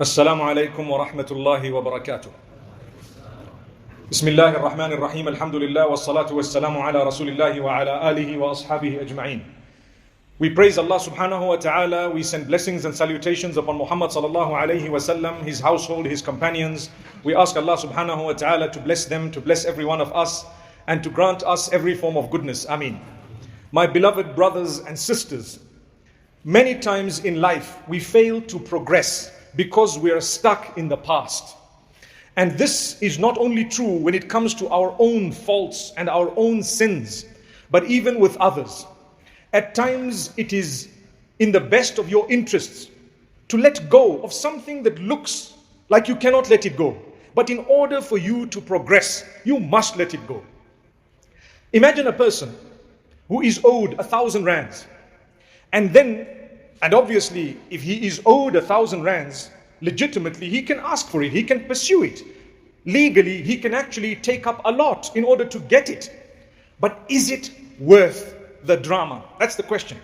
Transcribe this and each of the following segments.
السلام عليكم ورحمة الله وبركاته. بسم الله الرحمن الرحيم. الحمد لله والصلاة والسلام على رسول الله وعلى آله وأصحابه أجمعين. We praise Allah subhanahu wa ta'ala. We send blessings and salutations upon Muhammad sallallahu alayhi wa sallam, his household, his companions. We ask Allah subhanahu wa ta'ala to bless them, to bless every one of us, and to grant us every form of goodness. Ameen. My beloved brothers and sisters, many times in life we fail to progress because we are stuck in the past. And this is not only true when it comes to our own faults and our own sins, but even with others. At times it is in the best of your interests to let go of something that looks like you cannot let it go. But in order for you to progress, you must let it go. Imagine a person who is owed 1,000 rands. And obviously, if he is owed 1,000 rands, legitimately, he can ask for it, he can pursue it. Legally, he can actually take up a lot in order to get it. But is it worth the drama? That's the question.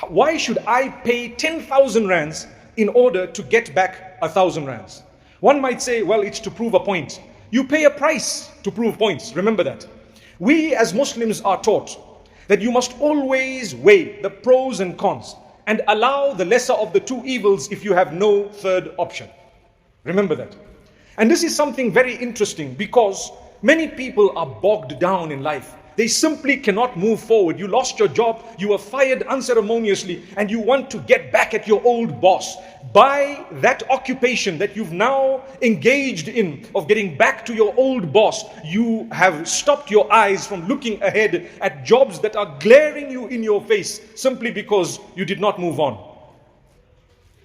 Why should I pay 10,000 rands in order to get back 1,000 rands? One might say, well, it's to prove a point. You pay a price to prove points. Remember that. We as Muslims are taught that you must always weigh the pros and cons and allow the lesser of the two evils if you have no third option. Remember that. And this is something very interesting because many people are bogged down in life. They simply cannot move forward. You lost your job, you were fired unceremoniously, and you want to get back at your old boss. By that occupation that you've now engaged in of getting back to your old boss, you have stopped your eyes from looking ahead at jobs that are glaring you in your face simply because you did not move on.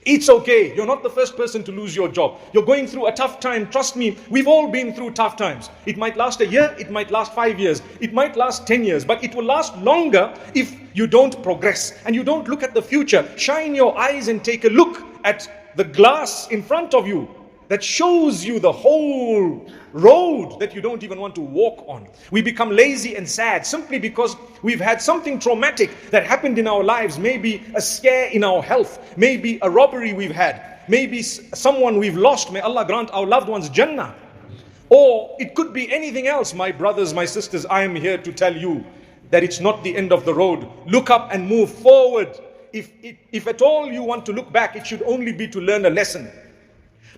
It's okay. You're not the first person to lose your job. You're going through a tough time. Trust me, we've all been through tough times. It might last a year, it might last 5 years, it might last 10 years, but it will last longer if you don't progress and you don't look at the future. Shine your eyes and take a look at the glass in front of you that shows you the whole road that you don't even want to walk on. We become lazy and sad simply because we've had something traumatic that happened in our lives. Maybe a scare in our health, maybe a robbery we've had, maybe someone we've lost. May Allah grant our loved ones Jannah. Or it could be anything else. My brothers, my sisters, I am here to tell you that it's not the end of the road. Look up and move forward. If at all you want to look back, it should only be to learn a lesson,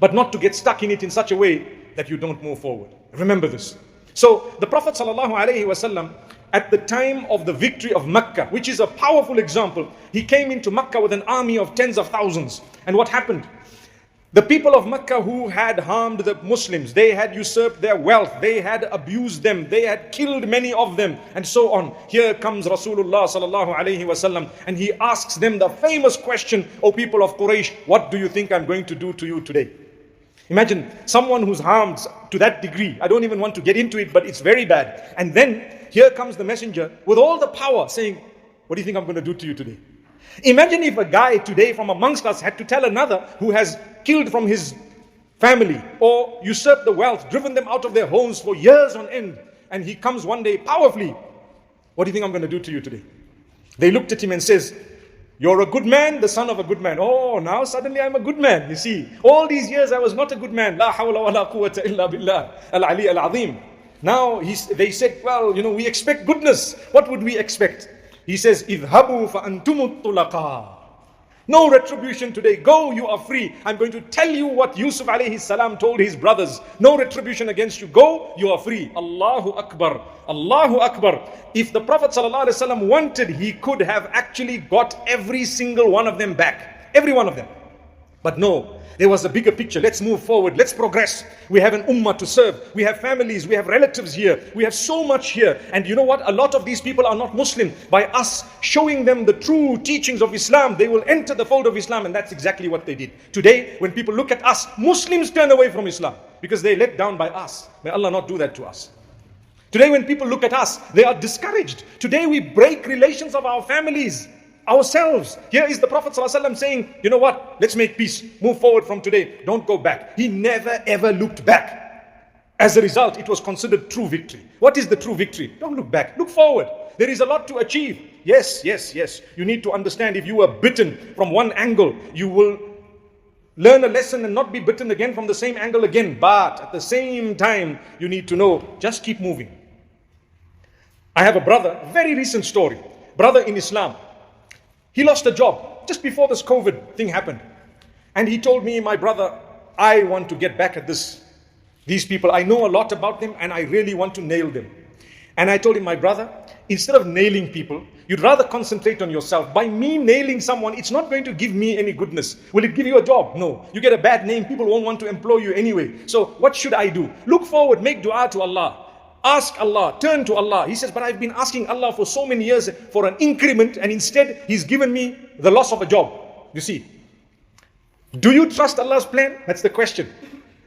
but not to get stuck in it in such a way that you don't move forward. Remember this. So the Prophet ﷺ, at the time of the victory of Mecca, which is a powerful example, he came into Mecca with an army of tens of thousands. And what happened? The people of Mecca who had harmed the Muslims, they had usurped their wealth, they had abused them, they had killed many of them, and so on. Here comes Rasulullah ﷺ, and he asks them the famous question, O people of Quraysh, what do you think I'm going to do to you today? Imagine someone who's harmed to that degree. I don't even want to get into it, but it's very bad. And then here comes the messenger with all the power saying, what do you think I'm going to do to you today? Imagine if a guy today from amongst us had to tell another who has killed from his family or usurped the wealth, driven them out of their homes for years on end, and he comes one day powerfully, what do you think I'm going to do to you today? They looked at him and says, you're a good man, the son of a good man. Oh, now suddenly I'm a good man. You see, all these years I was not a good man. La hawla wa la quwwata illa billah al-ali al-azim. Now they said, well, we expect goodness. What would we expect? He says, idhabu fa antumut tulaqa. No retribution today. Go, you are free. I'm going to tell you what Yusuf alayhi salam told his brothers. No retribution against you. Go, you are free. Allahu Akbar. Allahu Akbar. If the Prophet ﷺ wanted, he could have actually got every single one of them back. Every one of them. But no, there was a bigger picture. Let's move forward. Let's progress. We have an ummah to serve. We have families. We have relatives here. We have so much here. And you know what? A lot of these people are not Muslim. By us showing them the true teachings of Islam, they will enter the fold of Islam. And that's exactly what they did. Today, when people look at us, Muslims turn away from Islam because they're let down by us. May Allah not do that to us. Today, when people look at us, they are discouraged. Today, we break relations of our families, ourselves. Here is the Prophet ﷺ saying, you know what? Let's make peace. Move forward from today. Don't go back. He never ever looked back. As a result, it was considered true victory. What is the true victory? Don't look back. Look forward. There is a lot to achieve. Yes. You need to understand, if you were bitten from one angle, you will learn a lesson and not be bitten again from the same angle again. But at the same time, you need to know, just keep moving. I have a brother, very recent story, brother in Islam. He lost a job just before this COVID thing happened. And he told me, my brother, I want to get back at these people. I know a lot about them and I really want to nail them. And I told him, my brother, instead of nailing people, you'd rather concentrate on yourself. By me nailing someone, it's not going to give me any goodness. Will it give you a job? No. You get a bad name, people won't want to employ you anyway. So what should I do? Look forward, make dua to Allah. Ask Allah, turn to Allah. He says, but I've been asking Allah for so many years for an increment, and instead He's given me the loss of a job. You see, do you trust Allah's plan? That's the question.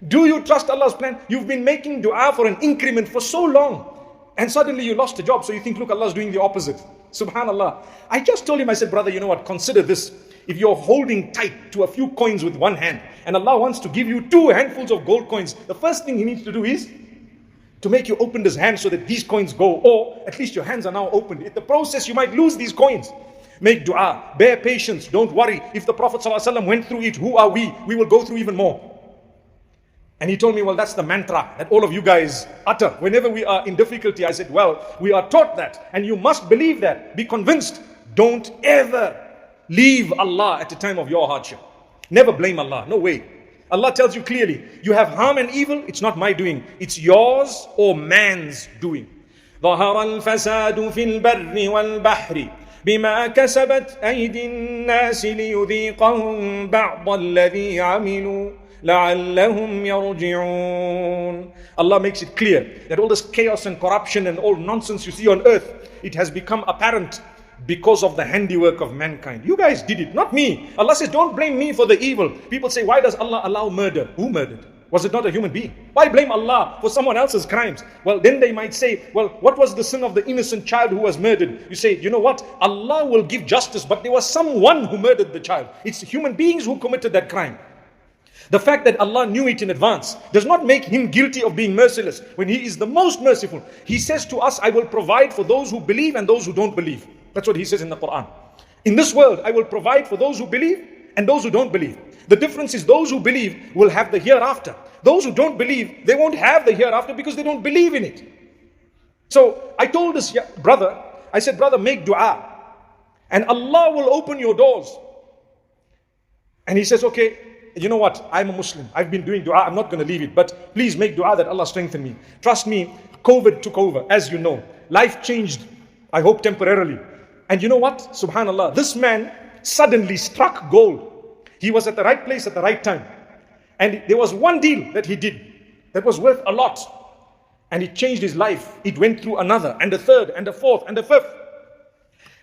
Do you trust Allah's plan? You've been making dua for an increment for so long, and suddenly you lost a job, so you think, look, Allah's doing the opposite. Subhanallah. I just told him, I said, brother, you know what, consider this. If you're holding tight to a few coins with one hand, and Allah wants to give you 2 handfuls of gold coins, the first thing He needs to do is to make you open His hand so that these coins go, or at least your hands are now opened. In the process, you might lose these coins. Make dua, bear patience, don't worry. If the Prophet ﷺ went through it, who are we? We will go through even more. And he told me, well, that's the mantra that all of you guys utter whenever we are in difficulty. I said, well, we are taught that, and you must believe that. Be convinced. Don't ever leave Allah at the time of your hardship. Never blame Allah. No way. Allah tells you clearly, you have harm and evil, it's not my doing. It's yours or man's doing. ظهر الفساد في البر والبحر بما كسبت أيدي الناس ليذيقهم بعض الذي عملوا لعلهم يرجعون. Allah makes it clear that all this chaos and corruption and all nonsense you see on earth, it has become apparent because of the handiwork of mankind. You guys did it, not me. Allah says, don't blame me for the evil. People say, why does Allah allow murder? Who murdered? Was it not a human being? Why blame Allah for someone else's crimes? Well, then they might say, well, what was the sin of the innocent child who was murdered? You say, you know what? Allah will give justice, but there was someone who murdered the child. It's human beings who committed that crime. The fact that Allah knew it in advance does not make Him guilty of being merciless when He is the most merciful. He says to us, I will provide for those who believe and those who don't believe. That's what He says in the Quran. In this world, I will provide for those who believe and those who don't believe. The difference is those who believe will have the hereafter. Those who don't believe, they won't have the hereafter because they don't believe in it. So I told this brother, I said, brother, make dua and Allah will open your doors. And he says, okay, you know what? I'm a Muslim. I've been doing dua. I'm not going to leave it. But please make dua that Allah strengthen me. Trust me, COVID took over, as you know. Life changed, I hope temporarily. And you know what? Subhanallah, this man suddenly struck gold. He was at the right place at the right time. And there was one deal that he did that was worth a lot. And it changed his life. It went through another, and a third, and a fourth, and a fifth.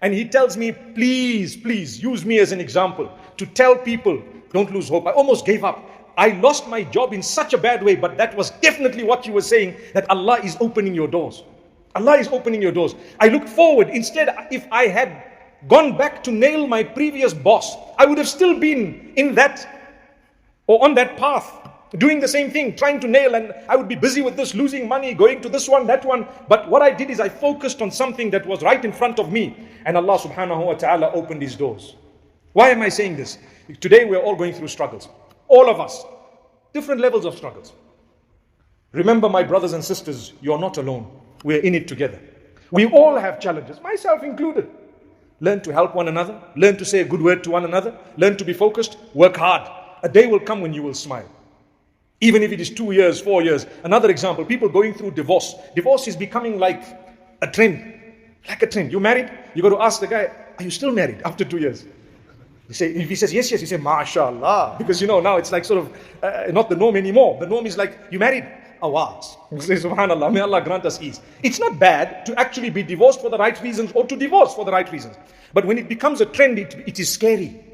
And he tells me, please, please use me as an example to tell people, don't lose hope. I almost gave up. I lost my job in such a bad way, but that was definitely what you were saying, that Allah is opening your doors. Allah is opening your doors. I looked forward. Instead, if I had gone back to nail my previous boss, I would have still been in that or on that path, doing the same thing, trying to nail, and I would be busy with this, losing money, going to this one, that one. But what I did is I focused on something that was right in front of me, and Allah subhanahu wa ta'ala opened His doors. Why am I saying this? Today we're all going through struggles. All of us. Different levels of struggles. Remember, my brothers and sisters, you're not alone. We're in it together. We all have challenges, myself included. Learn to help one another. Learn to say a good word to one another. Learn to be focused. Work hard. A day will come when you will smile. Even if it is 2 years, 4 years. Another example, people going through divorce. Divorce is becoming like a trend. Like a trend. You married? You got to ask the guy, are you still married after 2 years? You say, if he says yes, yes, you say, MashaAllah. Because you know, now it's like sort of not the norm anymore. The norm is like, you married? Awaz. You say, Subhanallah, may Allah grant us ease. It's not bad to actually be divorced for the right reasons or to divorce for the right reasons. But when it becomes a trend, it is scary.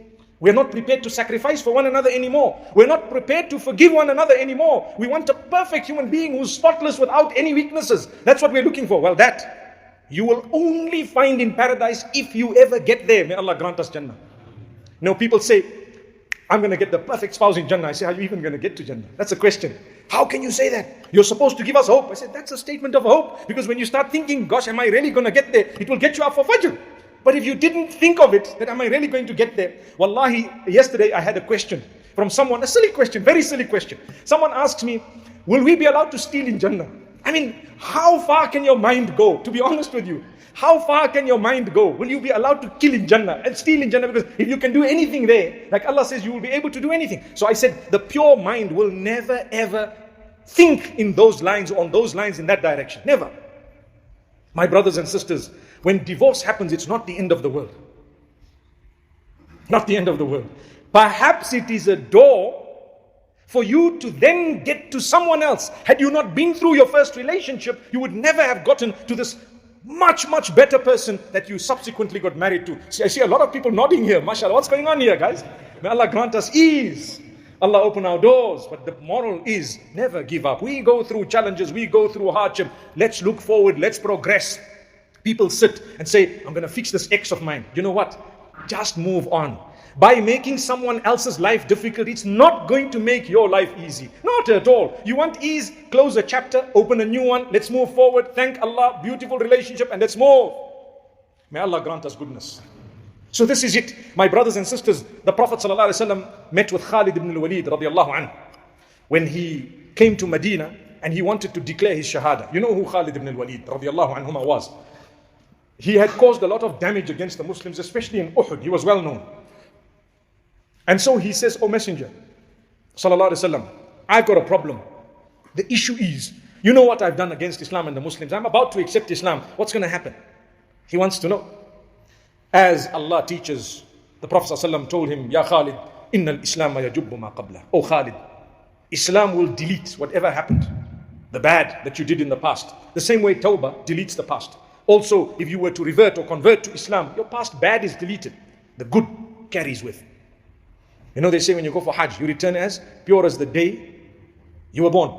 We're not prepared to sacrifice for one another anymore. We're not prepared to forgive one another anymore. We want a perfect human being who's spotless without any weaknesses. That's what we're looking for. Well, that you will only find in paradise if you ever get there. May Allah grant us Jannah. You know, people say, I'm going to get the perfect spouse in Jannah. I say, how are you even going to get to Jannah? That's a question. How can you say that? You're supposed to give us hope. I said, that's a statement of hope. Because when you start thinking, gosh, am I really going to get there? It will get you up for Fajr. But if you didn't think of it, that am I really going to get there? Wallahi, yesterday I had a question from someone, a silly question, very silly question. Someone asks me, will we be allowed to steal in Jannah? I mean, how far can your mind go? To be honest with you, how far can your mind go? Will you be allowed to kill in Jannah and steal in Jannah? Because if you can do anything there, like Allah says, you will be able to do anything. So I said, the pure mind will never ever think in those lines, on those lines, in that direction. Never. My brothers and sisters, when divorce happens, it's not the end of the world. Not the end of the world. Perhaps it is a door for you to then get to someone else. Had you not been through your first relationship, you would never have gotten to this much, much better person that you subsequently got married to. See, I see a lot of people nodding here. MashaAllah, what's going on here, guys? May Allah grant us ease. Allah open our doors. But the moral is, never give up. We go through challenges. We go through hardship. Let's look forward. Let's progress. People sit and say, I'm going to fix this ex of mine. You know what? Just move on. By making someone else's life difficult, it's not going to make your life easy. Not at all. You want ease? Close a chapter, open a new one. Let's move forward. Thank Allah. Beautiful relationship, and let's move. May Allah grant us goodness. So this is it. My brothers and sisters, the Prophet ﷺ met with Khalid ibn al-Walid radiallahu anhu when he came to Medina and he wanted to declare his shahada. You know who Khalid ibn al-Walid radiallahu anhu was? He had caused a lot of damage against the Muslims, especially in Uhud. He was well known. And so he says, O Messenger, sallallahu alaihi wasallam, I've got a problem. The issue is, you know what I've done against Islam and the Muslims. I'm about to accept Islam. What's going to happen? He wants to know. As Allah teaches, the Prophet sallallahu alaihi wasallam told him, Ya Khalid, inna al-Islam yajubbu ma qabla. Oh Khalid, Islam will delete whatever happened, the bad that you did in the past. The same way Tawbah deletes the past. Also, if you were to revert or convert to Islam, your past bad is deleted. The good carries with. You know, they say when you go for Hajj, you return as pure as the day you were born.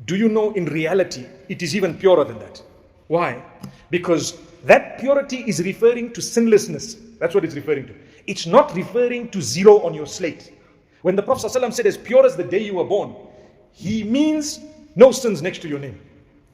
Do you know in reality, it is even purer than that? Why? Because that purity is referring to sinlessness. That's what it's referring to. It's not referring to zero on your slate. When the Prophet ﷺ said as pure as the day you were born, he means no sins next to your name.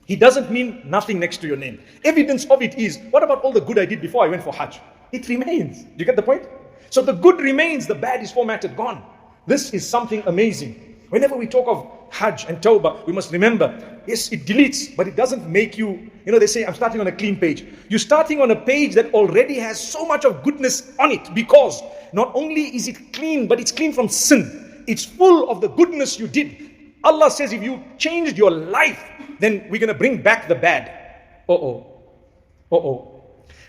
He doesn't mean nothing next to your name. Evidence of it is, what about all the good I did before I went for Hajj? It remains. Do you get the point? So the good remains, the bad is formatted, gone. This is something amazing. Whenever we talk of Hajj and Tawbah, we must remember, yes, it deletes, but it doesn't make you, they say, I'm starting on a clean page. You're starting on a page that already has so much of goodness on it, because not only is it clean, but it's clean from sin. It's full of the goodness you did. Allah says if you changed your life, then we're going to bring back the bad.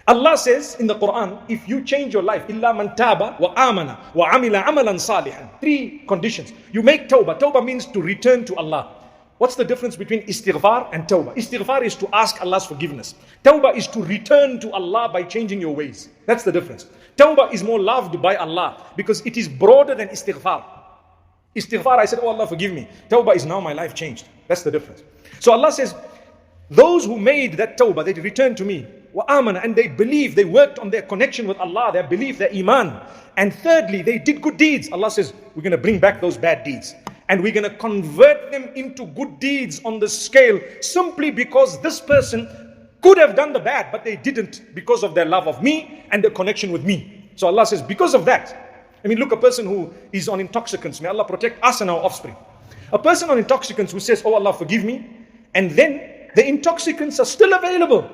Allah says in the Quran, if you change your life, illa man taba wa amana wa amila amalan salihan. 3 conditions. You make tawbah. Tawbah means to return to Allah. What's the difference between istighfar and tawbah? Istighfar is to ask Allah's forgiveness. Tawbah is to return to Allah by changing your ways. That's the difference. Tawbah is more loved by Allah because it is broader than istighfar. Istighfar, I said, oh Allah, forgive me. Tawbah is now my life changed. That's the difference. So Allah says, those who made that tawbah, they returned to me. Wa amana, and they believed, they worked on their connection with Allah, their belief, their iman. And thirdly, they did good deeds. Allah says, we're going to bring back those bad deeds. And we're going to convert them into good deeds on the scale, simply because this person could have done the bad, but they didn't because of their love of me and their connection with me. So Allah says, because of that, look, a person who is on intoxicants, may Allah protect us and our offspring. A person on intoxicants who says, oh Allah, forgive me, and then the intoxicants are still available,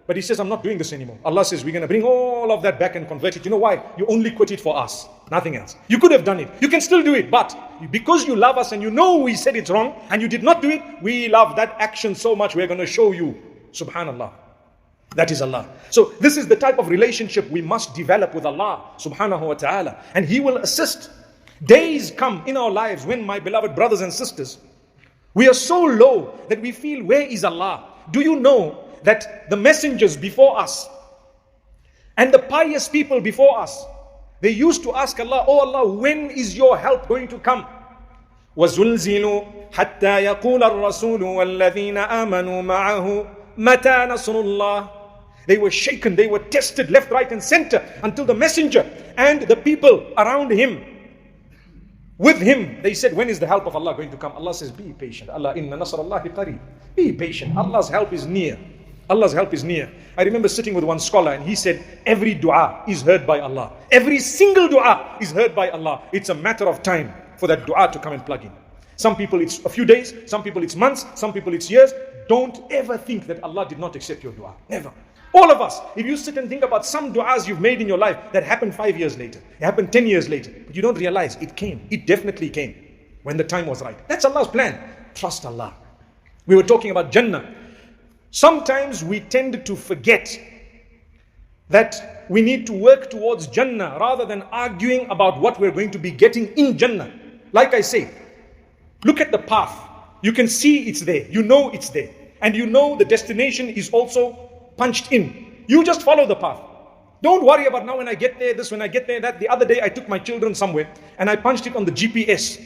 but he says, I'm not doing this anymore. Allah says, we're going to bring all of that back and convert it. You know why? You only quit it for us, nothing else. You could have done it. You can still do it, but because you love us and you know we said it's wrong and you did not do it, we love that action so much, we're going to show you. Subhanallah. That is Allah. So this is the type of relationship we must develop with Allah subhanahu wa ta'ala. And He will assist. Days come in our lives when, my beloved brothers and sisters, we are so low that we feel, where is Allah? Do you know that the messengers before us and the pious people before us, they used to ask Allah, oh Allah, when is your help going to come? وَزُلْزِلُوا حَتَّى يَقُولَ الرَّسُولُ وَالَّذِينَ آمَنُوا مَعَهُ مَتَى نَصْرُ اللَّهِ. They were shaken, they were tested left, right and center until the messenger and the people around him, with him, they said, when is the help of Allah going to come? Allah says, be patient. Allah, inna nasrallahi qareeb. Be patient. Allah's help is near. Allah's help is near. I remember sitting with one scholar and he said, every dua is heard by Allah. Every single dua is heard by Allah. It's a matter of time. for that dua to come and plug in. Some people it's a few days, some people it's months, some people it's years. Don't ever think that Allah did not accept your dua. Never. All of us, if you sit and think about some du'as you've made in your life that happened 5 years later, it happened 10 years later, but you don't realize it came. It definitely came when the time was right. That's Allah's plan. Trust Allah. We were talking about Jannah. Sometimes we tend to forget that we need to work towards Jannah rather than arguing about what we're going to be getting in Jannah. Like I say, look at the path. You can see it's there. You know it's there. And you know the destination is also punched in. You just follow the path. Don't worry about now when I get there, this, when I get there, that. The other day I took my children somewhere and I punched it on the GPS.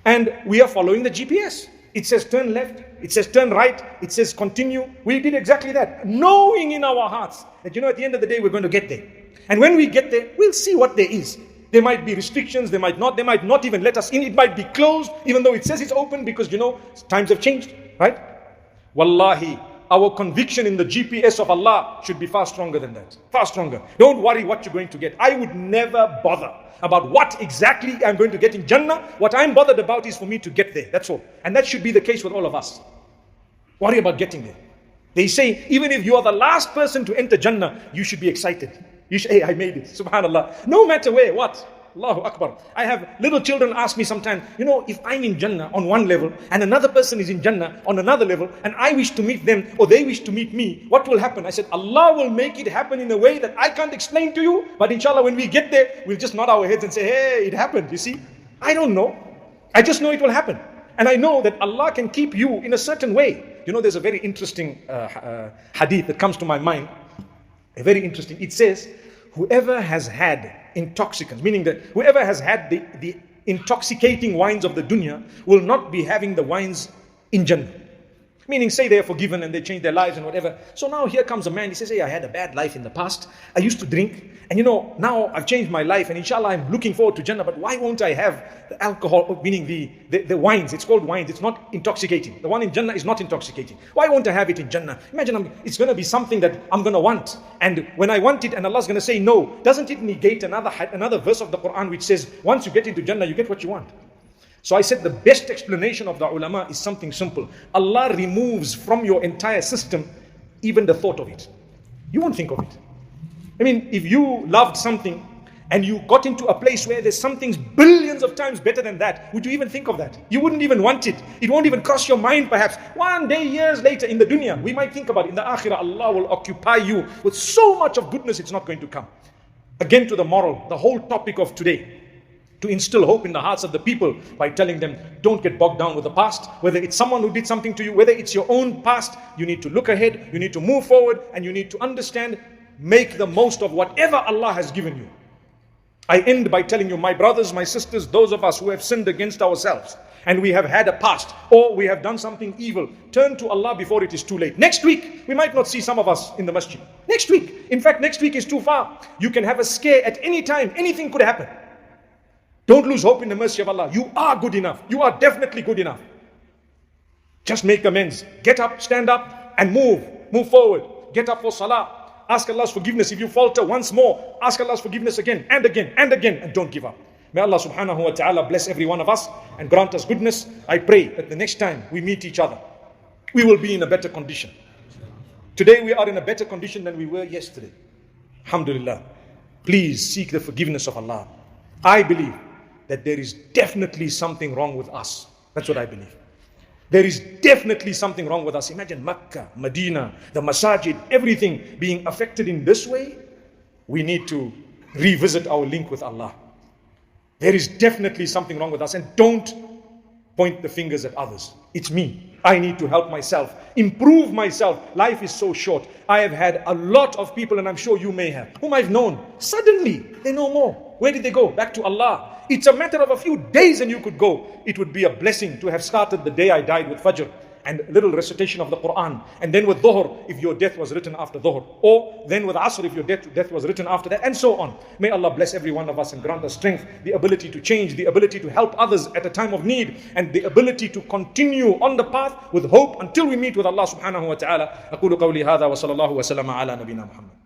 And we are following the GPS. It says turn left, it says turn right, it says continue. We did exactly that, knowing in our hearts that at the end of the day we're going to get there. And when we get there, we'll see what there is. There might be restrictions, they might not even let us in. It might be closed, even though it says it's open, because times have changed, right? Wallahi, our conviction in the GPS of Allah should be far stronger than that. Far stronger. Don't worry what you're going to get. I would never bother about what exactly I'm going to get in Jannah. What I'm bothered about is for me to get there. That's all. And that should be the case with all of us. Worry about getting there. They say, even if you are the last person to enter Jannah, you should be excited. You should, hey, I made it. Subhanallah. No matter where, what? Allahu Akbar. I have little children ask me sometimes, if I'm in Jannah on one level and another person is in Jannah on another level and I wish to meet them or they wish to meet me, what will happen? I said, Allah will make it happen in a way that I can't explain to you, but inshallah when we get there, we'll just nod our heads and say, hey, it happened, you see? I don't know. I just know it will happen. And I know that Allah can keep you in a certain way. There's a very interesting hadith that comes to my mind. Very interesting. It says, whoever has had intoxicants, meaning that whoever has had the intoxicating wines of the dunya will not be having the wines in Jannah. Meaning, say they are forgiven and they change their lives and whatever. So now here comes a man, he says, hey, I had a bad life in the past. I used to drink. And now I've changed my life and inshallah I'm looking forward to Jannah. But why won't I have the alcohol, meaning the wines? It's called wines. It's not intoxicating. The one in Jannah is not intoxicating. Why won't I have it in Jannah? Imagine it's going to be something that I'm going to want. And when I want it and Allah's going to say no, doesn't it negate another verse of the Quran which says, once you get into Jannah, you get what you want? So I said the best explanation of the ulama is something simple. Allah removes from your entire system even the thought of it. You won't think of it. If you loved something and you got into a place where there's something billions of times better than that, would you even think of that? You wouldn't even want it. It won't even cross your mind perhaps. One day, years later in the dunya, we might think about it. In the akhirah, Allah will occupy you with so much of goodness, it's not going to come. Again to the moral, the whole topic of today. To instill hope in the hearts of the people by telling them, don't get bogged down with the past. Whether it's someone who did something to you, whether it's your own past, you need to look ahead, you need to move forward, and you need to understand, make the most of whatever Allah has given you. I end by telling you, my brothers, my sisters, those of us who have sinned against ourselves, and we have had a past, or we have done something evil, turn to Allah before it is too late. Next week, we might not see some of us in the masjid. Next week. In fact, next week is too far. You can have a scare at any time. Anything could happen. Don't lose hope in the mercy of Allah. You are good enough. You are definitely good enough. Just make amends. Get up, stand up, and move. Move forward. Get up for salah. Ask Allah's forgiveness. If you falter once more, ask Allah's forgiveness again and again and again, and don't give up. May Allah subhanahu wa ta'ala bless every one of us and grant us goodness. I pray that the next time we meet each other, we will be in a better condition. Today we are in a better condition than we were yesterday. Alhamdulillah. Please seek the forgiveness of Allah. I believe that there is definitely something wrong with us. That's what I believe. There is definitely something wrong with us. Imagine Makkah, Medina, the masajid, everything being affected in this way. We need to revisit our link with Allah. There is definitely something wrong with us. And don't point the fingers at others. It's me. I need to help myself, improve myself. Life is so short. I have had a lot of people, and I'm sure you may have, whom I've known. Suddenly, they know more. Where did they go? Back to Allah. It's a matter of a few days and you could go. It would be a blessing to have started the day I died with Fajr and a little recitation of the Quran. And then with Dhuhr, if your death was written after Dhuhr. Or then with Asr, if your death was written after that. And so on. May Allah bless every one of us and grant us strength, the ability to change, the ability to help others at a time of need, and the ability to continue on the path with hope until we meet with Allah subhanahu wa ta'ala. أقول قولي هذا وصلى الله وسلم على نبينا محمد.